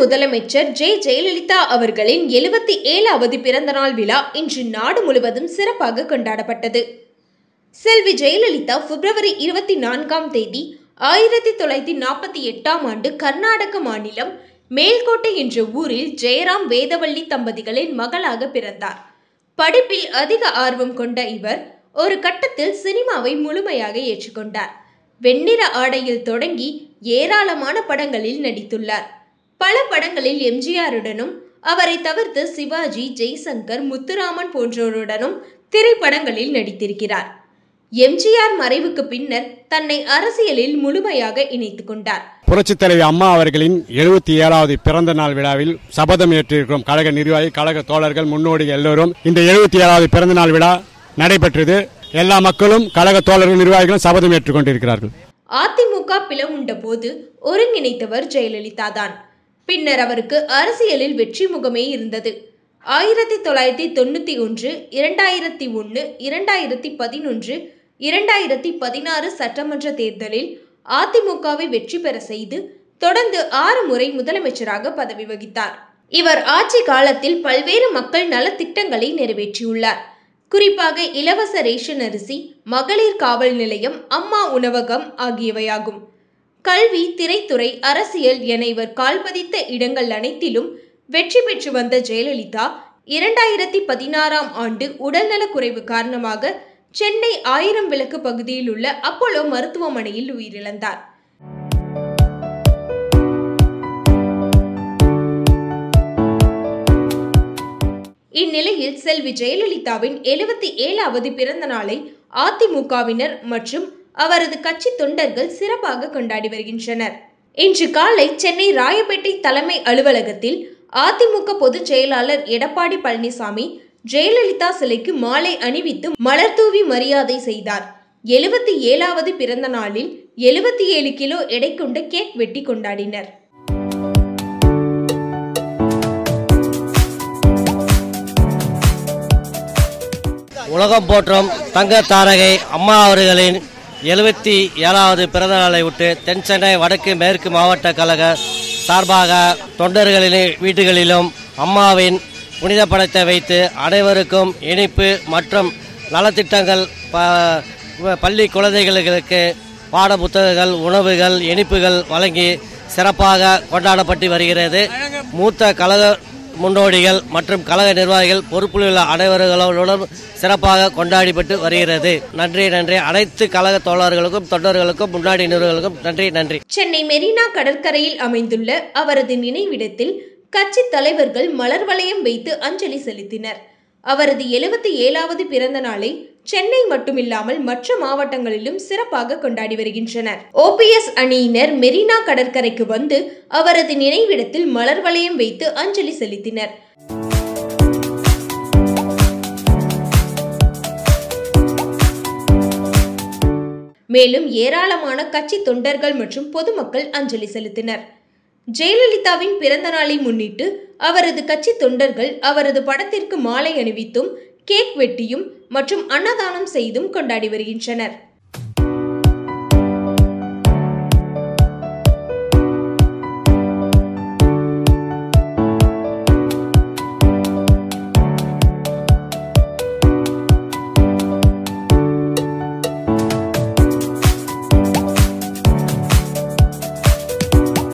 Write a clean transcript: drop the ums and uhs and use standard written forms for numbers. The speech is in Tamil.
முதலமைச்சர் ஜெயலலிதா அவர்களின் 77வது பிறந்தநாள் விழா இன்று நாடு முழுவதும் சிறப்பாக கொண்டாடப்பட்டது. செல்வி ஜெயலலிதா பிப்ரவரி 24ஆம் தேதி 1948ஆம் ஆண்டு கர்நாடக மாநிலம் மேல்கோட்டை என்ற ஊரில் ஜெயராம் வேதவள்ளி தம்பதிகளின் மகளாக பிறந்தார். படிப்பில் அதிக ஆர்வம் கொண்ட இவர் ஒரு கட்டத்தில் சினிமாவை முழுமையாக ஏற்றுக்கொண்டார். வெண்ணிற ஆடையில் தொடங்கி ஏராளமான படங்களில் நடித்துள்ளார். பல படங்களில் எம்ஜிஆருடனும், அவரை தவிர்த்து சிவாஜி, ஜெய்சங்கர், முத்துராமன் போன்றோருடனும் திரைப்படங்களில் நடித்திருக்கிறார். எம்ஜிஆர் மறைவுக்கு பின்னர் தன்னை அரசியலில் முழுமையாக இணைத்துக் கொண்டார். புரட்சித் தலைவி அம்மா அவர்களின் 77வது பிறந்த நாள் விழாவில் சபதம் ஏற்றிருக்கிறோம். கழக நிர்வாகி, கழக தோழர்கள், முன்னோடிகள் எல்லோரும் இந்த 77வது பிறந்த நாள் விழா நடைபெற்றது. எல்லா மக்களும், கழக தோழர்கள், நிர்வாகிகளும் சபதம் ஏற்றுக் கொண்டிருக்கிறார்கள். அதிமுக பிளவுண்ட போது ஒருங்கிணைத்தவர் ஜெயலலிதா தான். பின்னர் அவருக்கு அரசியலில் வெற்றி முகமே இருந்தது. 1991, 2001, 2011, 2016 சட்டமன்ற தேர்தலில் அதிமுகவை வெற்றி பெற செய்து தொடர்ந்து 6 முறை முதலமைச்சராக பதவி வகித்தார். இவர் ஆட்சி காலத்தில் பல்வேறு மக்கள் நலத்திட்டங்களை நிறைவேற்றியுள்ளார். குறிப்பாக இலவச ரேஷன் அரிசி, மகளிர் காவல் நிலையம், அம்மா உணவகம் ஆகியவையாகும். கல்வி, திரைத்துறை, அரசியல் என இவர் கால்பதித்த இடங்கள் அனைத்திலும் வெற்றி பெற்று வந்த ஜெயலலிதா 2016ஆம் ஆண்டு உடல்நலக்குறைவு காரணமாக சென்னை 1000 விளக்கு பகுதியில் உள்ள அப்போலோ மருத்துவமனையில் உயிரிழந்தார். இந்நிலையில் செல்வி ஜெயலலிதாவின் 77வது பிறந்த நாளை அதிமுகவினர் மற்றும் அவரது கட்சி தொண்டர்கள் சிறப்பாக கொண்டாடி வருகின்றனர். இன்று காலை சென்னை ராயப்பேட்டை தலைமை அலுவலகத்தில் அதிமுக பொதுச் செயலாளர் எடப்பாடி பழனிசாமி ஜெயலலிதா சிலைக்கு மாலை அணிவித்து மலர்தூவி மரியாதை செய்தார். 77வது பிறந்த நாளில் 77 கிலோ எடை கொண்ட கேக் வெட்டி கொண்டாடினர். உலகம் போற்றும் தங்க தாரகை அம்மா அவர்களின் 77வது பிறந்த நாளை விட்டு தென் சென்னை வடக்கு மேற்கு மாவட்ட கழக சார்பாக தொண்டர்களின் வீடுகளிலும் அம்மாவின் புனித படத்தை வைத்து அனைவருக்கும் இனிப்பு மற்றும் நலத்திட்டங்கள், பள்ளி குழந்தைகளுக்கு பாட புத்தகங்கள், உணவுகள், இனிப்புகள் வழங்கி சிறப்பாக கொண்டாடப்பட்டு வருகிறது. மூத்த கழக முன்னோடிகள் மற்றும் கழக நிர்வாகிகள், பொறுப்புள்ள அனைவர்களுடன் சிறப்பாக கொண்டாடப்பட்டு வருகிறது. நன்றி. அனைத்து கழக தோழர்களுக்கும், தொண்டர்களுக்கும், முன்னாடி நிர்வாகிகளுக்கும் நன்றி. சென்னை மெரினா கடற்கரையில் அமைந்துள்ள அவரது நினைவிடத்தில் கட்சி தலைவர்கள் மலர் வளையம் வைத்து அஞ்சலி செலுத்தினர். அவரது 77வது பிறந்த நாளை சென்னை மட்டுமில்லாமல் மற்ற மாவட்டங்களிலும் சிறப்பாக கொண்டாடி வருகின்றனர். ஓபிஎஸ் அணியினர் மெரினா கடற்கரைக்கு வந்து அவரது நினைவிடத்தில் மலர் வளையம் வைத்து அஞ்சலி செலுத்தினர். மேலும் ஏராளமான கட்சி தொண்டர்கள் மற்றும் பொதுமக்கள் அஞ்சலி செலுத்தினர். ஜெயலலிதாவின் பிறந்த நாளை முன்னிட்டு அவரது கட்சி தொண்டர்கள் அவரது படத்திற்கு மாலை அணிவித்தும், கேக் வெட்டியும் மற்றும் அன்னதானம் செய்தும் கொண்டாடி வருகின்றனர்.